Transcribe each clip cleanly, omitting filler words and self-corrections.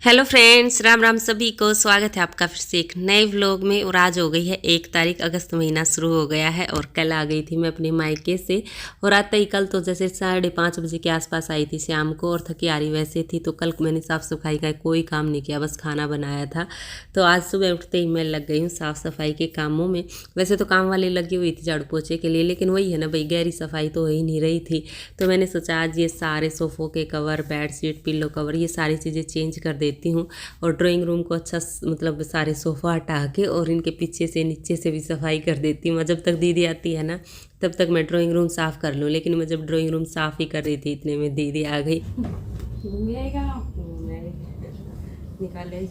Hello friends, Ram Ram सभी को। स्वागत है आपका फिर से एक नए व्लॉग में। और आज हो गई है 1 तारीख, अगस्त महीना शुरू हो गया है और कल आ गई थी मैं अपने मायके से। और आते ही कल तो जैसे 5:30 बजे के आसपास आई थी शाम को, और थकी आ रही वैसे थी। तो कल मैंने साफ़ सफाई का कोई काम नहीं किया, बस खाना बनाया था। तो आज सुबह उठते ही मैं लग गई हूँ साफ़ सफाई के कामों में। वैसे तो काम वाली लगी हुई थी झाड़ू पोछे के लिए, लेकिन वही है ना भाई, गहरी सफाई तो हो ही नहीं रही थी। तो मैंने सोचा आज ये सारे सोफ़ों के कवर, बेडशीट, पिल्लो कवर, ये सारी चीज़ें चेंज कर देती हूँ। और ड्राइंग रूम को अच्छा मतलब सारे सोफ़ा हटा के और इनके पीछे से नीचे से भी सफाई कर देती हूँ। जब तक दीदी आती है ना तब तक मैं ड्राइंग रूम साफ़ कर लूँ। लेकिन मैं जब ड्राइंग रूम साफ़ ही कर रही थी इतने में दीदी आ गई। निकाले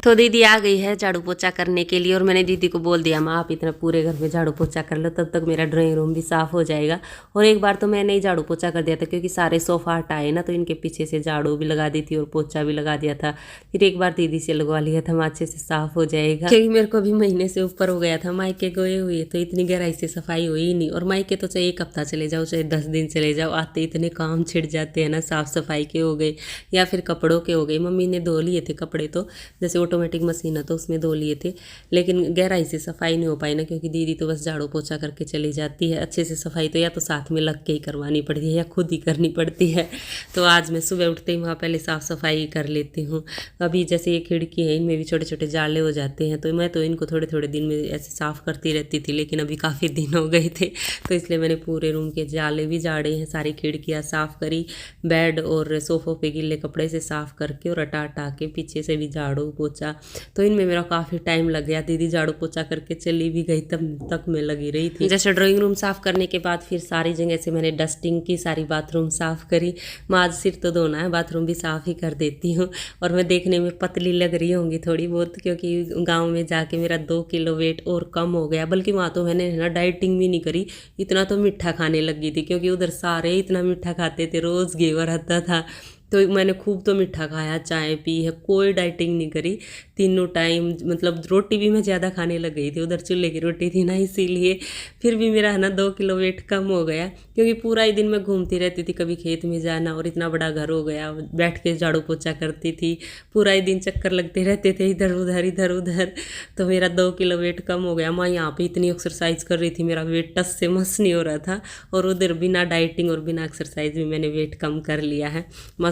तो दीदी आ गई है झाड़ू पोछा करने के लिए। और मैंने दीदी को बोल दिया, माँ आप इतना पूरे घर में झाड़ू पोछा कर लो, तब तक मेरा ड्राइंग रूम भी साफ़ हो जाएगा। और एक बार तो मैंने ही झाड़ू पोछा कर दिया था, क्योंकि सारे सोफ़ा हटाए ना, तो इनके पीछे से झाड़ू भी लगा दी थी और पोछा भी लगा दिया था। फिर एक बार दीदी से लगवा लिया था, अच्छे से साफ़ हो जाएगा। क्योंकि मेरे को भी महीने से ऊपर हो गया था मायके गए हुए, तो इतनी गहराई से सफाई हुई ही नहीं। और मायके तो चाहे 1 हफ्ता चले जाओ, चाहे 10 दिन चले जाओ, आते इतने काम छिड़ जाते हैं ना। साफ़ सफाई के हो गए या फिर कपड़ों के हो गए। मम्मी ने धो लिए थे कपड़े, तो जैसे ऑटोमेटिक मशीन है तो उसमें धो लिए थे, लेकिन गहराई से सफाई नहीं हो पाई ना, क्योंकि दीदी तो बस झाड़ू पोछा करके चली जाती है। अच्छे से सफाई तो या तो साथ में लग के ही करवानी पड़ती है या खुद ही करनी पड़ती है। तो आज मैं सुबह उठते ही वहाँ पहले साफ़ सफाई कर लेती हूँ। अभी जैसे ये खिड़की है, इनमें भी छोटे छोटे जाले हो जाते हैं, तो मैं तो इनको थोड़े थोड़े दिन में ऐसे साफ़ करती रहती थी। लेकिन अभी काफ़ी दिन हो गए थे, तो इसलिए मैंने पूरे रूम के जाले भी झाड़े हैं, सारी खिड़कियाँ साफ़ करी, बेड और सोफ़ों पे गिल्ले कपड़े से साफ़ करके और हटा के पीछे से भी झाड़ू पोछा। तो इनमें मेरा काफ़ी टाइम लग गया। दीदी झाड़ू पोछा करके चली भी गई, तब तक मैं लगी रही थी। जैसे ड्राइंग रूम साफ़ करने के बाद फिर सारी जगह से मैंने डस्टिंग की, सारी बाथरूम साफ़ करी। मैं आज सिर तो धोना है, बाथरूम भी साफ़ ही कर देती हूँ। और मैं देखने में पतली लग रही होंगी थोड़ी बहुत, क्योंकि गाँव में जाके मेरा 2 किलो वेट और कम हो गया। बल्कि वहाँ तो मैंने ना डाइटिंग भी नहीं करी, इतना तो मीठा खाने लगी थी, क्योंकि उधर सारे इतना मीठा खाते थे, रोज़ घेवर आता था। तो मैंने खूब तो मीठा खाया, चाय पी है, कोई डाइटिंग नहीं करी। तीनों टाइम मतलब रोटी भी मैं ज़्यादा खाने लग गई थी, उधर चूल्हे की रोटी थी ना, इसीलिए फिर भी मेरा है ना 2 किलो वेट कम हो गया। क्योंकि पूरा ही दिन मैं घूमती रहती थी, कभी खेत में जाना, और इतना बड़ा घर हो गया, बैठ के झाड़ू पोछा करती थी, पूरा ही दिन चक्कर लगते रहते थे इधर उधर इधर उधर। तो मेरा 2 किलो वेट कम हो गया। मैं यहाँ पे इतनी एक्सरसाइज कर रही थी, मेरा वेट टस से मस नहीं हो रहा था। और उधर बिना डाइटिंग और बिना एक्सरसाइज भी मैंने वेट कम कर लिया है।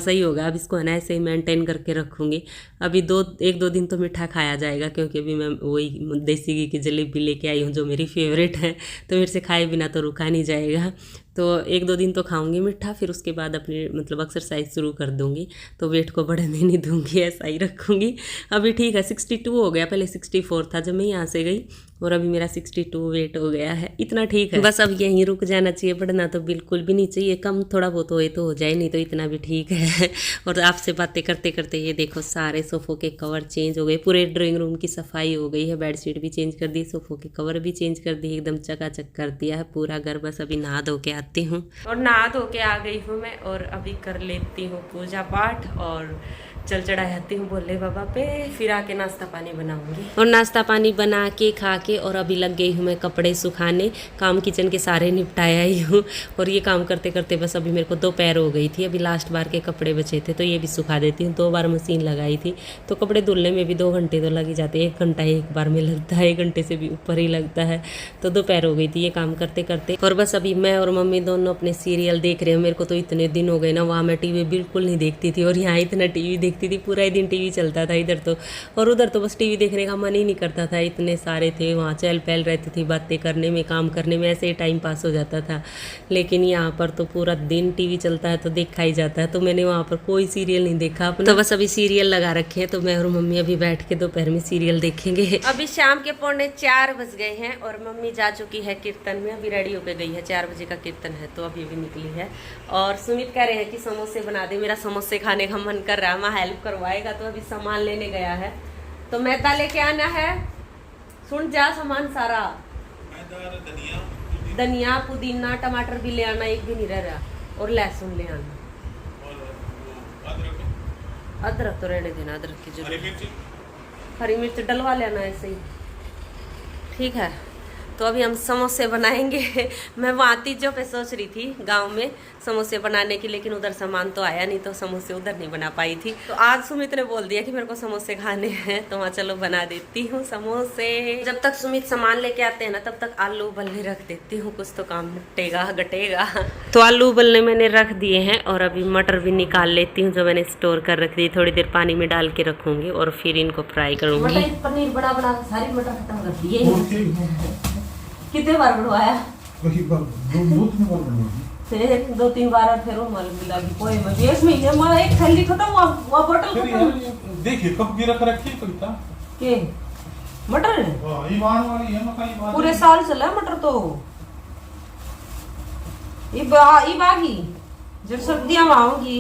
सही होगा, अब इसको है ना ऐसे ही मेंटेन करके रखूँगी। अभी 1-2 दिन तो मीठा खाया जाएगा, क्योंकि अभी मैं वही देसी घी की जलेबी लेके आई हूँ जो मेरी फेवरेट है, तो मेरे से खाए बिना तो रुका नहीं जाएगा। तो 1-2 दिन तो खाऊंगी मीठा, फिर उसके बाद अपनी मतलब एक्सरसाइज शुरू कर दूंगी। तो वेट को बढ़ने नहीं दूंगी, ऐसा ही रखूँगी। अभी ठीक है, 62 हो गया, पहले 64 था जब मैं यहाँ से गई, और अभी मेरा 62 वेट हो गया है। इतना ठीक है, बस अब यहीं रुक जाना चाहिए, बढ़ना तो बिल्कुल भी नहीं चाहिए। कम थोड़ा बहुत होए तो हो जाए, नहीं तो इतना भी ठीक है। और आपसे बातें करते करते ये देखो सारे सोफ़ों के कवर चेंज हो गए, पूरे ड्राइंग रूम की सफाई हो गई है, बेडशीट भी चेंज कर दी, सोफ़ों के कवर भी चेंज कर दिए, एकदम चकाचक कर दिया है पूरा घर। बस अभी नहा धो के आती हूँ, और नहा धो के आ गई हूँ मैं, और अभी कर लेती हूँ पूजा पाठ और चल चढ़ाती हूँ भोले बाबा पे। फिर आके नाश्ता पानी बनाऊंगी, और नाश्ता पानी बना के खा के और अभी लग गई हूँ मैं कपड़े सुखाने। काम किचन के सारे निपटाया ही हूँ, और ये काम करते करते बस अभी मेरे को दोपहर हो गई थी। अभी लास्ट बार के कपड़े बचे थे, तो ये भी सुखा देती हूँ। 2 बार मशीन लगाई थी, तो कपड़े धुलने में भी 2 घंटे तो लग ही जाते हैं। 1 घंटा एक बार में लगता है, 1 घंटे से भी ऊपर ही लगता है। तो दोपहर हो गई थी ये काम करते करते, और बस अभी मैं और मम्मी दोनों अपने सीरियल देख रहे हैं। मेरे को तो इतने दिन हो गए ना, वहाँ मैं टीवी बिल्कुल नहीं देखती थी, और यहाँ इतना टीवी देखती थी, पूरा ही दिन टीवी चलता था इधर तो। और उधर तो बस टीवी देखने का मन ही नहीं करता था, इतने सारे थे वहाँ, चहल पहल रहती थी, बातें करने में, काम करने में, ऐसे ही टाइम पास हो जाता था। लेकिन यहाँ पर तो पूरा दिन टीवी चलता है, तो देखा ही जाता है। तो मैंने वहाँ पर कोई सीरियल नहीं देखा अपना, तो बस अभी सीरियल लगा रखे हैं। तो मैं और मम्मी अभी बैठ के दोपहर में सीरियल देखेंगे। अभी शाम के 3:45 बज गए हैं, और मम्मी जा चुकी है कीर्तन में, अभी रेडी होकर गई है। 4 बजे का कीर्तन है, तो अभी निकली है। और सुमित कह रहे हैं कि समोसे बना दे, मेरा समोसे खाने का मन कर रहा है। माँ हेल्प करवाएगा, तो अभी सामान लेने गया है, तो मैदा लेके आना है। सुन जा सामान सारा, धनिया, पुदीना, टमाटर भी ले आना, एक भी नहीं रह रहा, और लहसुन ले आना। अदरक तो रहने देना, अदरक की जरूरत। हरी मिर्च डलवा लेना ऐसे ही, ठीक है। तो अभी हम समोसे बनाएंगे। मैं वहाँ तीजों पे सोच रही थी गांव में समोसे बनाने की, लेकिन उधर सामान तो आया नहीं, तो समोसे उधर नहीं बना पाई थी। तो आज सुमित ने बोल दिया कि मेरे को समोसे खाने हैं, तो वहाँ चलो बना देती हूँ समोसे। जब तक सुमित सामान लेके आते हैं ना, तब तक आलू उबलने रख देती हूँ, कुछ तो काम निपटेगा गटेगा। तो आलू उबलने मैंने रख दिए हैं और अभी मटर भी निकाल लेती हूँ जो मैंने स्टोर कर रख दी। थोड़ी देर पानी में डाल के रखूंगी और फिर इनको फ्राई करूंगी। पनीर बड़ा बड़ा सारी मटर खत्म कर दिए। कितने बार बढ़वाया? दो तीन बार और फिर कोई एक महीने में एक थैली खत्म हुआ, बोतल खत्म। देखिए कब गिरा कर रखी कविता के मटर ईमान वाली है मकाई पूरे साल चला मटर तो बागी जब सर्दियां आऊंगी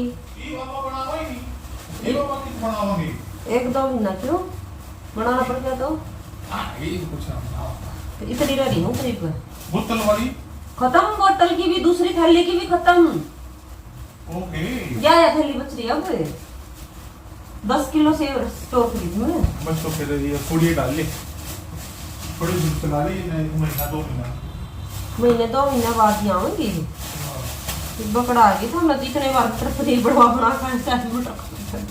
एक दो महीना क्यों बनाना पड़ गया तो इतनी रेडी हूँ करीब बोतल वाली खत्म, बोतल की भी दूसरी थैली की भी खत्म। ओके क्या थैली बच रही है अब 10 किलो से स्टोर करी थी मैंने। बस तो फिर ये थोड़ी डाल ले, थोड़ी दूर चला ले, महीना दो महीना बाद ही आऊंगी। बकड़ा आ गई था मैं तो इतने बार पनीर बड़ा खाना।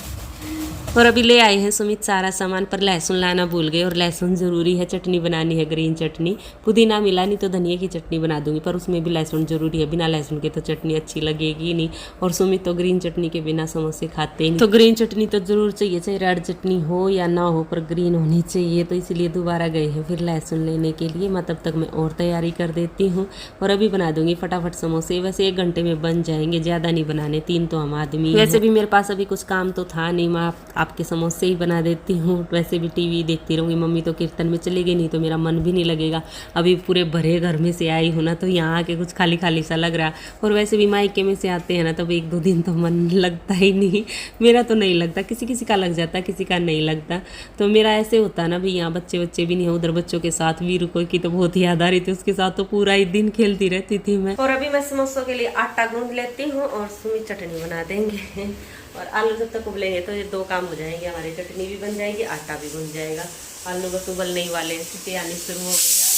और अभी ले आए हैं सुमित सारा सामान, पर लहसुन लाना भूल गए, और लहसुन ज़रूरी है, चटनी बनानी है ग्रीन चटनी। पुदीना मिला नहीं तो धनिया की चटनी बना दूंगी, पर उसमें भी लहसुन ज़रूरी है, बिना लहसुन के तो चटनी अच्छी लगेगी नहीं। और सुमित तो ग्रीन चटनी के बिना समोसे खाते ही नहीं, तो ग्रीन चटनी तो ज़रूर चाहिए, चाहे रेड चटनी हो या ना हो, पर ग्रीन होनी चाहिए। तो इसीलिए दोबारा गए हैं फिर लहसुन लेने के लिए। मैं तब तक मैं और तैयारी कर देती हूँ और अभी बना दूंगी फटाफट समोसे। वैसे 1 घंटे में बन जाएंगे, ज़्यादा नहीं बनाने, 3 तो हम आदमी। वैसे भी मेरे पास अभी कुछ काम तो था नहीं, मैं आपके समोसे ही बना देती हूँ। वैसे भी टीवी देखती रहूँगी, मम्मी तो कीर्तन में चली गई, नहीं तो मेरा मन भी नहीं लगेगा। अभी पूरे भरे घर में से आई हूँ ना, तो यहाँ आके कुछ खाली खाली सा लग रहा। और वैसे भी मायके में से आते हैं ना, तब 1-2 दिन तो मन लगता ही नहीं। मेरा तो नहीं लगता, किसी किसी का लग जाता, किसी का नहीं लगता। तो मेरा ऐसे होता ना, भाई यहाँ बच्चे भी नहीं है, उधर बच्चों के साथ वीरू को की तो बहुत याद आ रही थी, उसके साथ तो पूरा ही दिन खेलती रहती थी मैं। और अभी मैं समोसों के लिए आटा गूंद लेती हूँ और सुमित चटनी बना देंगे। और आलू जब तक उबलेंगे तो ये 2 काम हो जाएंगे हमारी, चटनी भी बन जाएगी, आटा भी बन जाएगा। आलू बस उबलने ही वाले हैं, सीटी आनी शुरू हो गई है।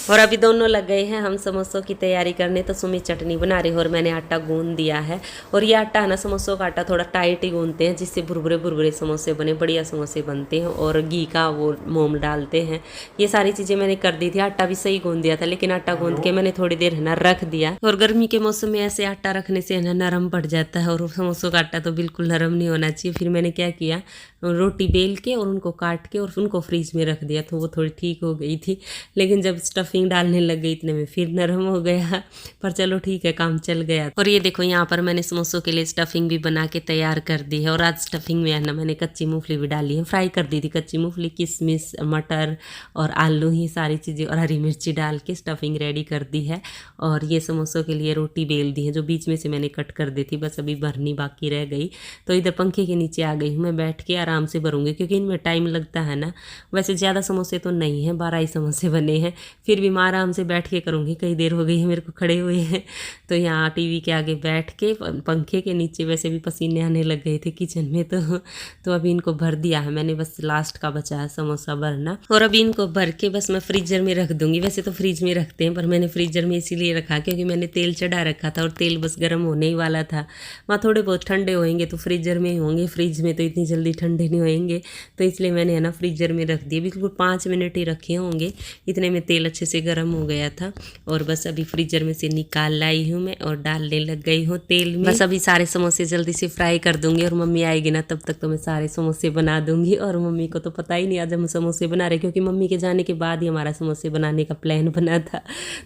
और अभी दोनों लग गए हैं हम समोसों की तैयारी करने। तो सुमित चटनी बना रही है और मैंने आटा गूंद दिया है। और ये आटा है ना, समोसों का आटा थोड़ा टाइट ही गूंदते हैं, जिससे भुरभुरे समोसे बने, बढ़िया समोसे बनते हैं। और घी का वो मोम डालते हैं। ये सारी चीज़ें मैंने कर दी थी, आटा भी सही गूंद दिया था, लेकिन आटा गूंद के मैंने थोड़ी देर है ना रख दिया। और गर्मी के मौसम में ऐसे आटा रखने से है ना नरम पड़ जाता है, और समोसों का आटा तो बिल्कुल नरम नहीं होना चाहिए। फिर मैंने क्या किया, रोटी बेल के और उनको काट के और उनको फ्रीज में रख दिया, तो वो थोड़ी ठीक हो गई थी। लेकिन जब स्टफिंग डालने लग गई इतने में फिर नरम हो गया, पर चलो ठीक है, काम चल गया। और ये देखो यहाँ पर मैंने समोसों के लिए स्टफिंग भी बना के तैयार कर दी है। और आज स्टफिंग में है ना मैंने कच्ची मूंगफली भी डाली है, फ्राई कर दी थी कच्ची मूंगफली, किशमिश, मटर और आलू, ही सारी चीज़ें और हरी मिर्ची डाल के स्टफिंग रेडी कर दी है। और ये समोसों के लिए रोटी बेल दी है, जो बीच में से मैंने कट कर दी थी, बस अभी भरनी बाकी रह गई। तो इधर पंखे के नीचे आ गई हूँ मैं, बैठ के आराम से भरूंगी, क्योंकि इनमें टाइम लगता है ना। वैसे ज़्यादा समोसे तो नहीं है, 12 ही समोसे बने हैं, फिर भी मैं आराम से बैठ के करूँगी। कई देर हो गई है मेरे को खड़े हुए हैं, तो यहाँ टीवी के आगे बैठ के पंखे के नीचे, वैसे भी पसीने आने लग गए थे किचन में, तो अभी इनको भर दिया है मैंने, बस लास्ट का बचा है समोसा भरना। और अभी इनको भर के बस मैं फ्रीजर में रख दूंगी। वैसे तो फ्रिज में रखते हैं, पर मैंने फ्रीजर में इसीलिए रखा क्योंकि मैंने तेल चढ़ा रखा था और तेल बस गर्म होने ही वाला था। वहाँ थोड़े बहुत ठंडे होंगे तो फ्रीजर में ही होंगे, फ्रिज में तो इतनी जल्दी ठंडे नहीं होंगे, तो इसलिए मैंने है ना फ्रीजर में रख दिए। बिल्कुल 5 मिनट ही रखे होंगे, इतने में तेल अच्छे से गर्म हो गया था। और बस अभी फ्रीजर में से निकाल लाई हूँ मैं और डालने लग गई हूँ तेल में। बस अभी सारे समोसे जल्दी से फ्राई कर दूंगी, और मम्मी आएगी ना तब तक तो मैं सारे समोसे बना दूंगी। और मम्मी को तो पता ही नहीं आज हम समोसे बना रहे, क्योंकि मम्मी के जाने के बाद ही हमारा समोसे बनाने का प्लान बना था।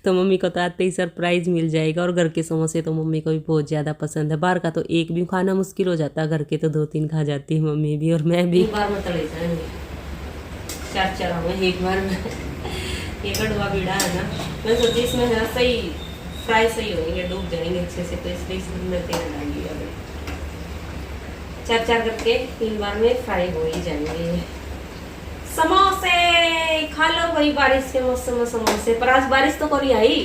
तो मम्मी को तो आते ही सरप्राइज मिल जाएगा। और घर के समोसे तो मम्मी को भी बहुत ज़्यादा पसंद है, बाहर का तो एक भी खाना मुश्किल हो जाता है, घर के तो 2-3 खा जाती है मम्मी भी और मैं भी। बार में तले जाएंगे 4 हुए एक बार में। ये कड़वा बीड़ा है ना, मैं सोची इसमें है सही फ्राई सही होंगे, डूब जाएंगे अच्छे से, तो इसलिए इसमें तेल डाली। अभी 4 करके 3 बार में फ्राई हो ही जाएंगे समोसे। खा लो भाई, बारिश के मौसम में समोसे। पर आज बारिश तो कोई आई,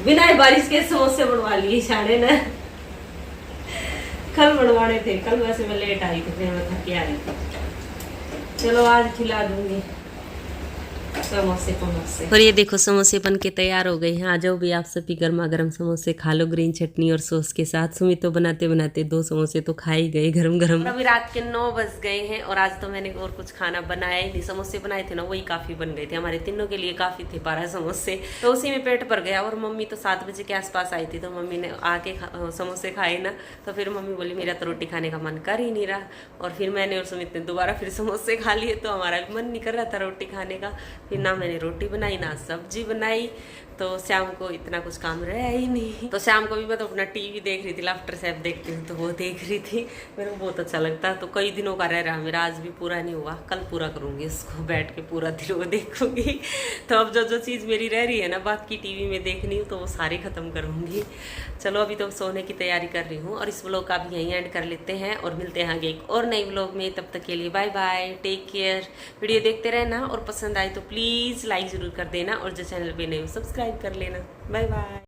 बिना बारिश के समोसे बनवा लिए साढ़े ना। कल बनवाने थे, कल वैसे मैं लेट आई थी, फिर मैं थक आई थी। चलो आज खिला दूंगी। समोसे समोसे। और ये देखो समोसे बन के तैयार हो गए हैं। आ जाओ भी आप सभी गर्मा गर्म समोसे खा लो ग्रीन चटनी और सॉस के साथ। सुमित तो बनाते बनाते 2 समोसे तो खा ही गए गरम गरम। अभी रात के 9 बज गए हैं और आज तो मैंने और कुछ खाना बनाया ही नहीं। समोसे बनाए थे ना, वही काफी बन गए थे, हमारे तीनों के लिए काफी थे 12 समोसे, तो उसी में पेट भर गया। और मम्मी तो 7 बजे के आसपास आई थी, तो मम्मी ने आके समोसे खाए ना, तो फिर मम्मी बोली मेरा तो रोटी खाने का मन कर ही नहीं रहा। और फिर मैंने और सुमित ने दोबारा फिर समोसे खा लिए, तो हमारा मन नहीं कर रहा था रोटी खाने का। फिर ना मैंने रोटी बनाई ना सब्जी बनाई, तो शाम को इतना कुछ काम रहा ही नहीं। तो शाम को भी मैं तो अपना टीवी देख रही थी, लाफ्टर शेफ देखती हूँ, तो वो देख रही थी। मेरे को बहुत अच्छा लगता है। तो कई दिनों का रह रहा मेरा, आज भी पूरा नहीं हुआ, कल पूरा करूँगी उसको, बैठ के पूरा दिन वो देखूंगी। तो अब जो जो चीज़ मेरी रह रही है ना बाकी टीवी में देखनी हो, तो वो सारी ख़त्म करूँगी। चलो अभी तो सोने की तैयारी कर रही हूँ, और इस व्लॉग का भी यहीं एंड कर लेते हैं और मिलते हैं आगे एक और नई व्लॉग में। तब तक के लिए bye bye, take care. Video देखते रहना और पसंद आए तो प्लीज़ लाइक ज़रूर कर देना, और जो चैनल पे नए हो सब्सक्राइब कर लेना। Bye bye.